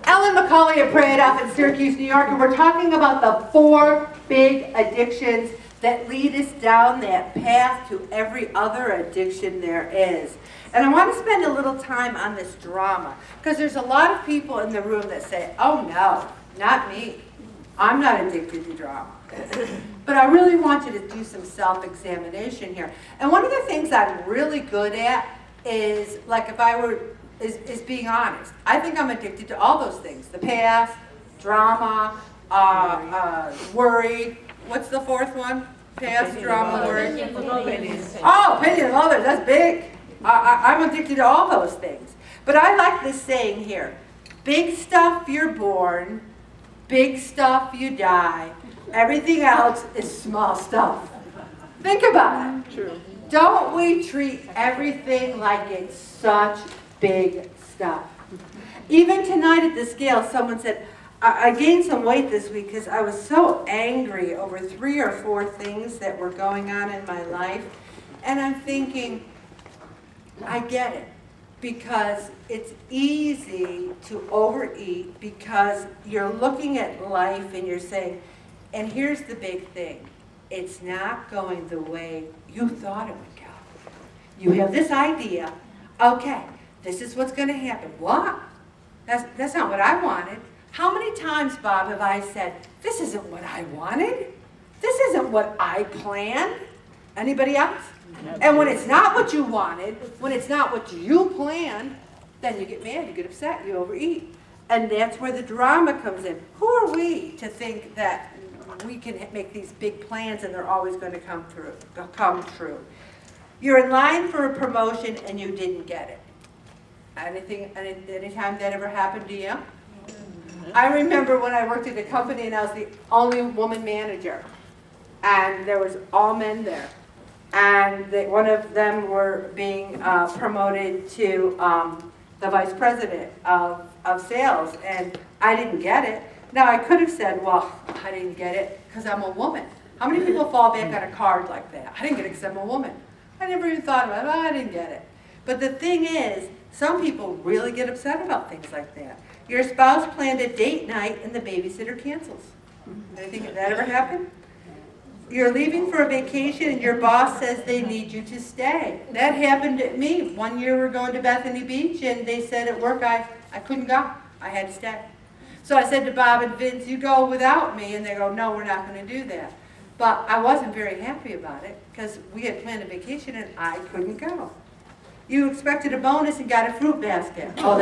Ellen McCauley of Pray It Up in Syracuse, New York, and we're talking about the 4 big addictions that lead us down that path to every other addiction there is. And I want to spend a little time on this drama, because there's a lot of people in the room that say, oh no, not me. I'm not addicted to drama. But I really want you to do some self-examination here. And one of the things I'm really good at is, like if I were, is being honest. I think I'm addicted to all those things. The past, drama, worry. What's the 4th one? Past, drama, worry. Oh, opinion of others, that's big. I'm addicted to all those things. But I like this saying here. Big stuff you're born, big stuff you die. Everything else is small stuff. Think about it. True. Don't we treat everything like it's such big stuff? Even tonight at the scale, someone said, I gained some weight this week because I was so angry over 3 or 4 things that were going on in my life. And I'm thinking, I get it. Because it's easy to overeat because you're looking at life and you're saying, and here's the big thing, it's not going the way you thought it would go. You have this idea, okay, this is what's going to happen. What? That's not what I wanted. How many times, Bob, have I said, this isn't what I wanted? This isn't what I planned? Anybody else? And when it's not what you wanted, when it's not what you planned, then you get mad, you get upset, you overeat. And that's where the drama comes in. Who are we to think that we can make these big plans and they're always going to come true? You're in line for a promotion and you didn't get it. Any time that ever happened to you? I remember when I worked at a company and I was the only woman manager. And there was all men there. And one of them were being promoted to the vice president of sales. And I didn't get it. Now I could have said, well, I didn't get it because I'm a woman. How many people fall back on a card like that? I didn't get it because I'm a woman. I never even thought about it. Oh, I didn't get it. But the thing is, some people really get upset about things like that. Your spouse planned a date night and the babysitter cancels. Anything that ever happened? You're leaving for a vacation and your boss says they need you to stay. That happened to me. One year we were going to Bethany Beach and they said at work I couldn't go. I had to stay. So I said to Bob and Vince, you go without me. And they go, no, we're not going to do that. But I wasn't very happy about it because we had planned a vacation and I couldn't go. You expected a bonus and got a fruit basket. Oh,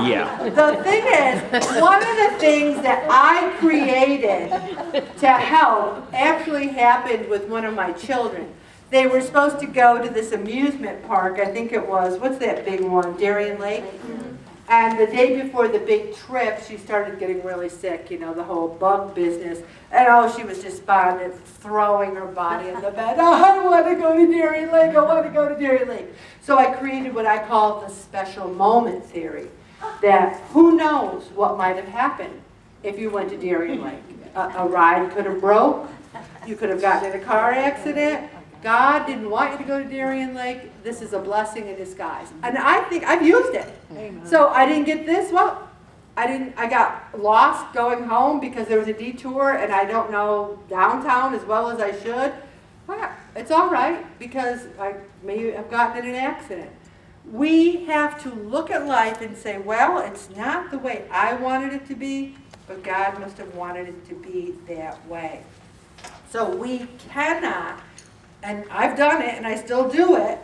yeah. The thing is, one of the things that I created to help actually happened with one of my children. They were supposed to go to this amusement park, I think it was, what's that big one, Darien Lake? And the day before the big trip, she started getting really sick, you know, the whole bug business. And oh, she was despondent, throwing her body in the bed. Oh, I want to go to Darien Lake, I want to go to Darien Lake. So I created what I call the special moment theory. That who knows what might have happened if you went to Darien Lake. A ride could have broke. You could have gotten in a car accident. God didn't want you to go to Darien Lake. This is a blessing in disguise. And I think I've used it. Amen. So I didn't get this. Well, I got lost going home because there was a detour and I don't know downtown as well as I should. Well, it's all right because I may have gotten in an accident. We have to look at life and say, well, it's not the way I wanted it to be, but God must have wanted it to be that way. So we cannot, and I've done it and I still do it,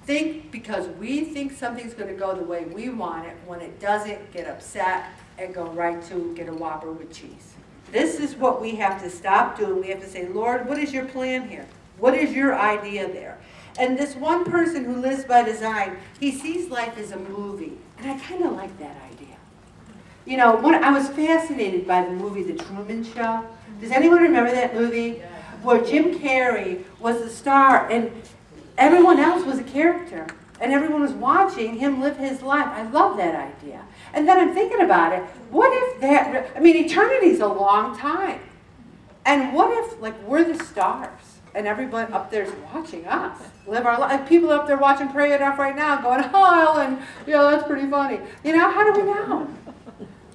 think because we think something's going to go the way we want it, when it doesn't, get upset and go right to get a Whopper with cheese. This is what we have to stop doing. We have to say, Lord, what is your plan here? What is your idea there? And this one person who lives by design, he sees life as a movie. And I kind of like that idea. You know, I was fascinated by the movie The Truman Show. Does anyone remember that movie? Where Jim Carrey was the star and everyone else was a character. And everyone was watching him live his life. I love that idea. And then I'm thinking about it. What if that, I mean, eternity's a long time. And what if, like, we're the stars? and everyone up there's watching us live our life. People up there watching Pray It Off right now going, oh, Ellen, yeah, that's pretty funny. You know, how do we know?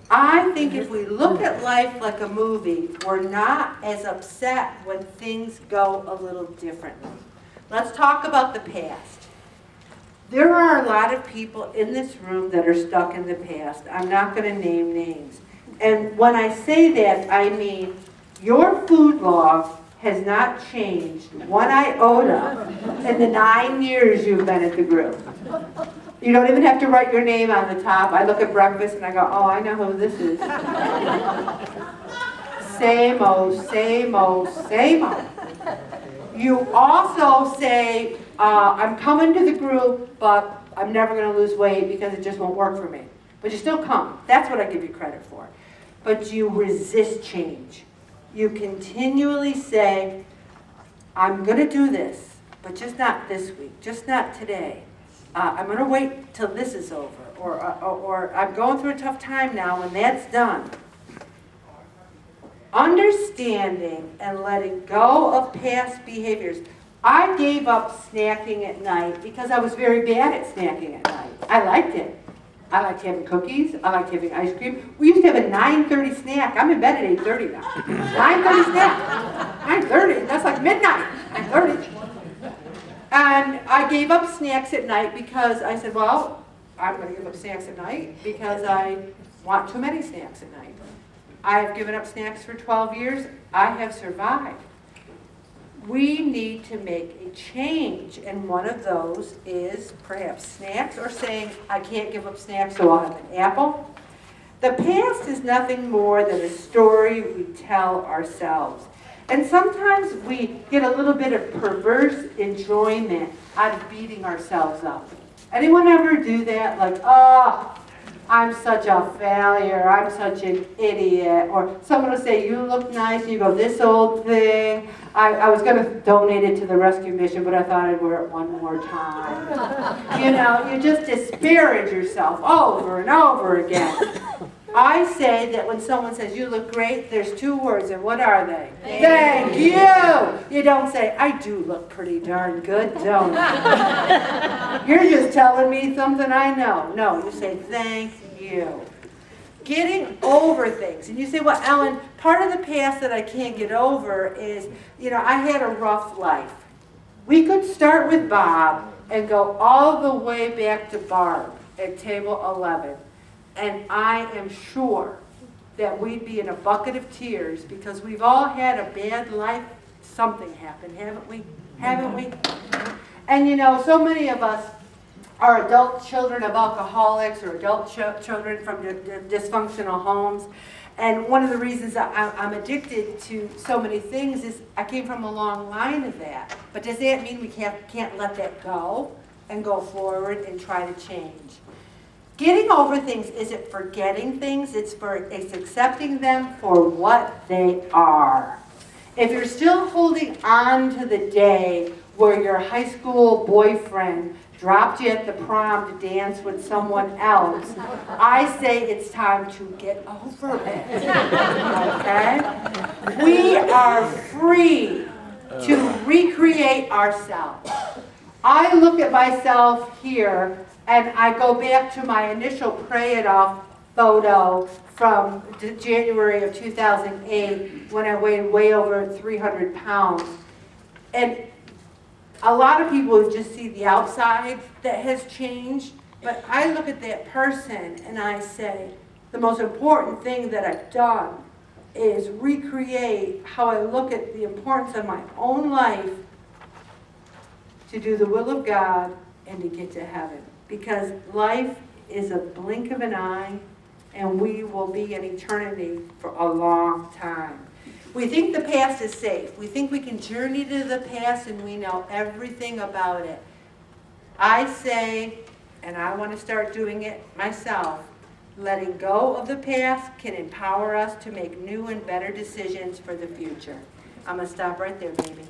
I think if we look at life like a movie, we're not as upset when things go a little differently. Let's talk about the past. There are a lot of people in this room that are stuck in the past. I'm not going to name names. And when I say that, I mean your food law has not changed one iota in the 9 years you've been at the group. You don't even have to write your name on the top. I look at breakfast and I go, oh, I know who this is. Same old, same old, same old. You also say, I'm coming to the group, but I'm never going to lose weight because it just won't work for me. But you still come. That's what I give you credit for. But you resist change. You continually say, I'm going to do this, but just not this week, just not today. I'm going to wait till this is over, or I'm going through a tough time now when that's done. Understanding and letting go of past behaviors. I gave up snacking at night because I was very bad at snacking at night. I liked it. I liked having cookies. I liked having ice cream. We used to have a 9:30 snack. I'm in bed at 8:30 now. 9:30 snack. 9:30. That's like midnight. 9:30. And I gave up snacks at night because I said, well, I'm going to give up snacks at night because I want too many snacks at night. I have given up snacks for 12 years. I have survived. We need to make a change, and one of those is perhaps snacks, or saying, I can't give up snacks, so I'll have an apple. The past is nothing more than a story we tell ourselves. And sometimes we get a little bit of perverse enjoyment out of beating ourselves up. Anyone ever do that? Like, oh, I'm such a failure, I'm such an idiot. Or someone will say, you look nice, and you go, this old thing. I was going to donate it to the rescue mission, but I thought I'd wear it one more time. You know, you just disparage yourself over and over again. I say that when someone says, you look great, there's two words, and what are they? Thank you! You don't say, I do look pretty darn good, don't I? You're just telling me something I know. No, you say, thank you. Getting over things. And you say, well, Ellen, part of the past that I can't get over is, you know, I had a rough life. We could start with Bob and go all the way back to Barb at table 11. And I am sure that we'd be in a bucket of tears because we've all had a bad life. Something happened, haven't we? Haven't we? And you know, so many of us are adult children of alcoholics or adult children from dysfunctional homes. And one of the reasons I'm addicted to so many things is I came from a long line of that. But does that mean we can't let that go and go forward and try to change? Getting over things isn't forgetting things, it's accepting them for what they are. If you're still holding on to the day where your high school boyfriend dropped you at the prom to dance with someone else, I say it's time to get over it, okay? We are free to recreate ourselves. I look at myself here and I go back to my initial Pray It Off photo from January of 2008 when I weighed way over 300 pounds. And a lot of people just see the outside that has changed, but I look at that person and I say, the most important thing that I've done is recreate how I look at the importance of my own life to do the will of God and to get to heaven. Because life is a blink of an eye, and we will be in eternity for a long time. We think the past is safe. We think we can journey to the past and we know everything about it. I say, and I want to start doing it myself, letting go of the past can empower us to make new and better decisions for the future. I'm going to stop right there, baby.